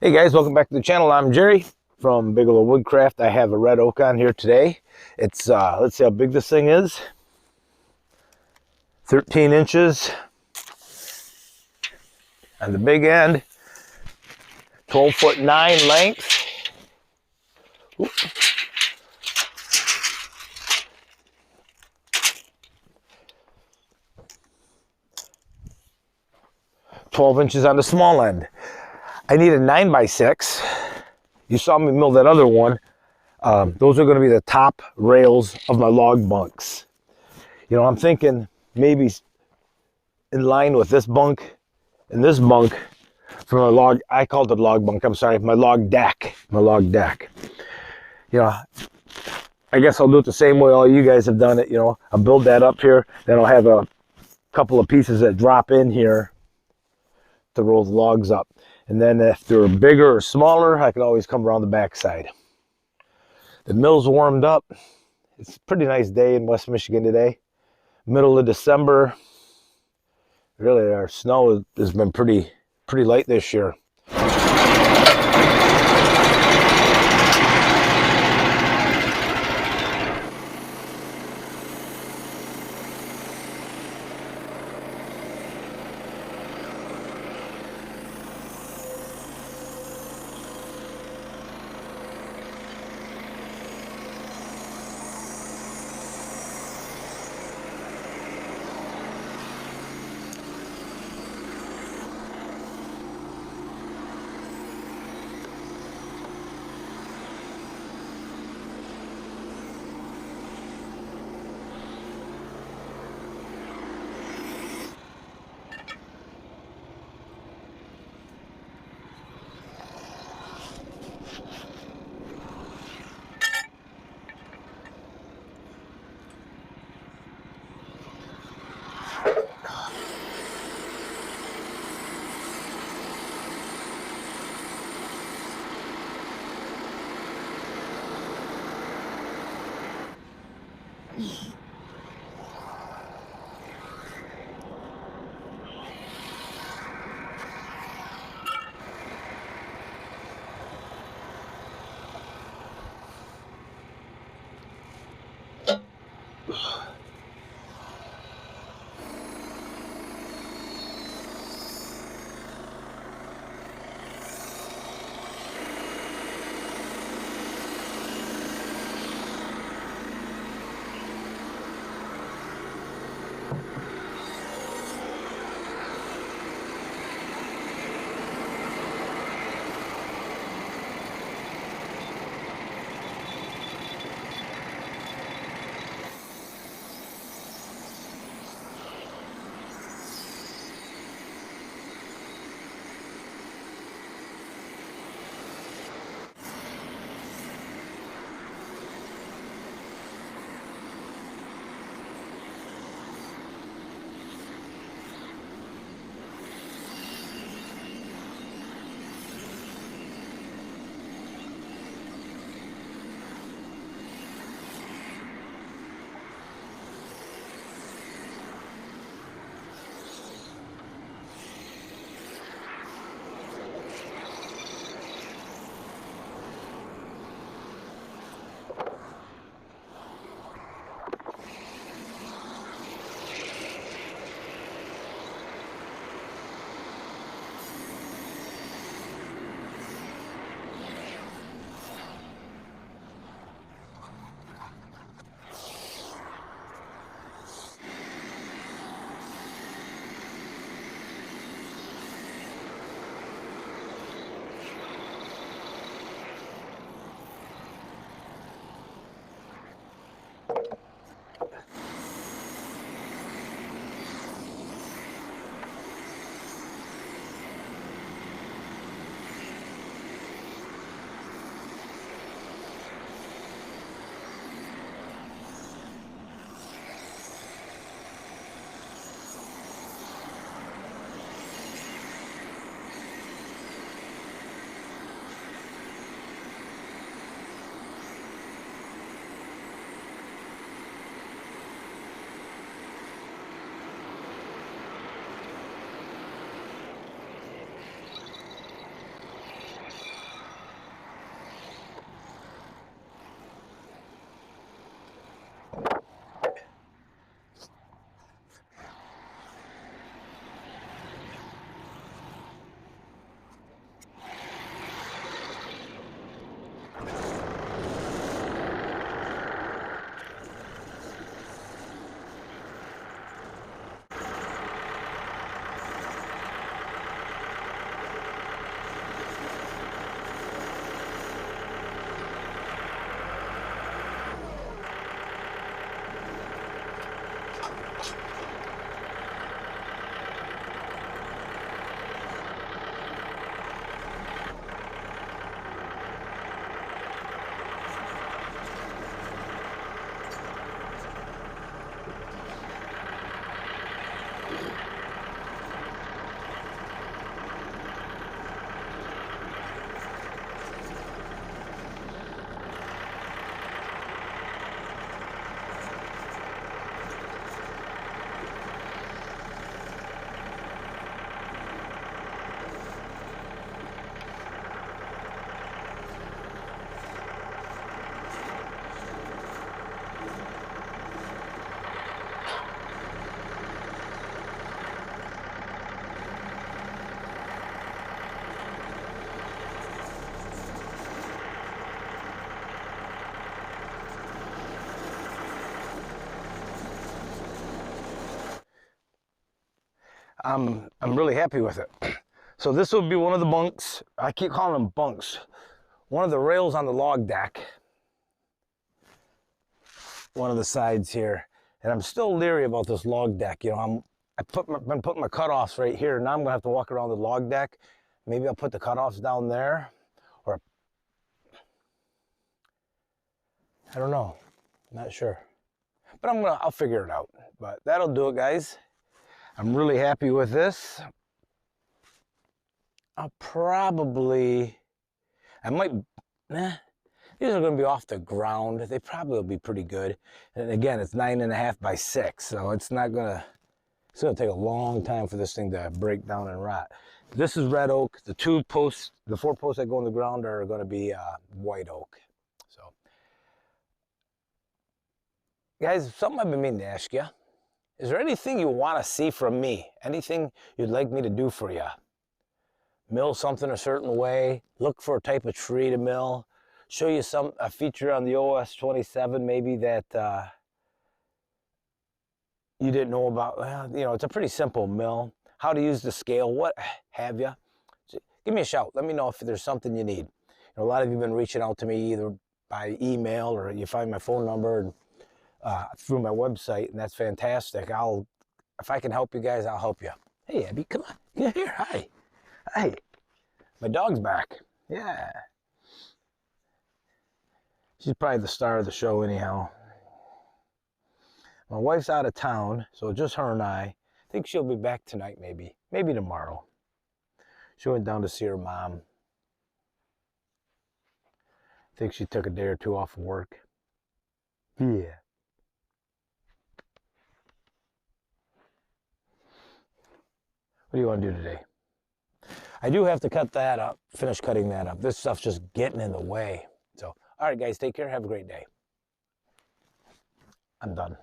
Hey guys, welcome back to the channel. I'm Jerry from Bigelow Woodcraft. I have a red oak on here today. It's, let's see how big this thing is. 13 inches on the big end. 12'9" length. Oop. 12 inches on the small end. I need a 9x6. You saw me mill that other one. Those are going to be the top rails of my log bunks. You know, I'm thinking maybe in line with this bunk and this bunk for my log. I called it log bunk. I'm sorry, my log deck. My log deck. You know, I guess I'll do it the same way all you guys have done it. You know, I'll build that up here. Then I'll have a couple of pieces that drop in here to roll the logs up. And then if they're bigger or smaller, I can always come around the backside. The mill's warmed up. It's a pretty nice day in West Michigan today. Middle of December. Really, our snow has been pretty light this year. I'm really happy with it. So this will be one of the bunks. I keep calling them bunks. One of the rails on the log deck. One of the sides here. And I'm still leery about this log deck. You know, I've been putting my cutoffs right here. Now I'm gonna have to walk around the log deck. Maybe I'll put the cutoffs down there, or I don't know. Not sure. But I'll figure it out. But that'll do it, guys. I'm really happy with this. I might, these are going to be off the ground. They probably will be pretty good. And again, it's 9.5 by 6, so it's not going to, it's going to take a long time for this thing to break down and rot. This is red oak. The 4 posts that go in the ground are going to be white oak. So, guys, something I've been meaning to ask you. Is there anything you want to see from me? Anything you'd like me to do for you? Mill something a certain way, look for a type of tree to mill, show you a feature on the OS27 maybe that you didn't know about. Well, you know, it's a pretty simple mill. How to use the scale, what have you. So give me a shout. Let me know if there's something you need. You know, a lot of you have been reaching out to me either by email or you find my phone number and, through my website, and that's fantastic. If I can help you guys, I'll help you. Hey, Abby, come on. Get here. Hi. Hey, my dog's back. Yeah. She's probably the star of the show anyhow. My wife's out of town, so just her and I. I think she'll be back tonight maybe. Maybe tomorrow. She went down to see her mom. I think she took a day or two off of work. Yeah. What do you want to do today? I do have to cut that up, finish cutting that up. This stuff's just getting in the way. So, all right, guys, take care. Have a great day. I'm done.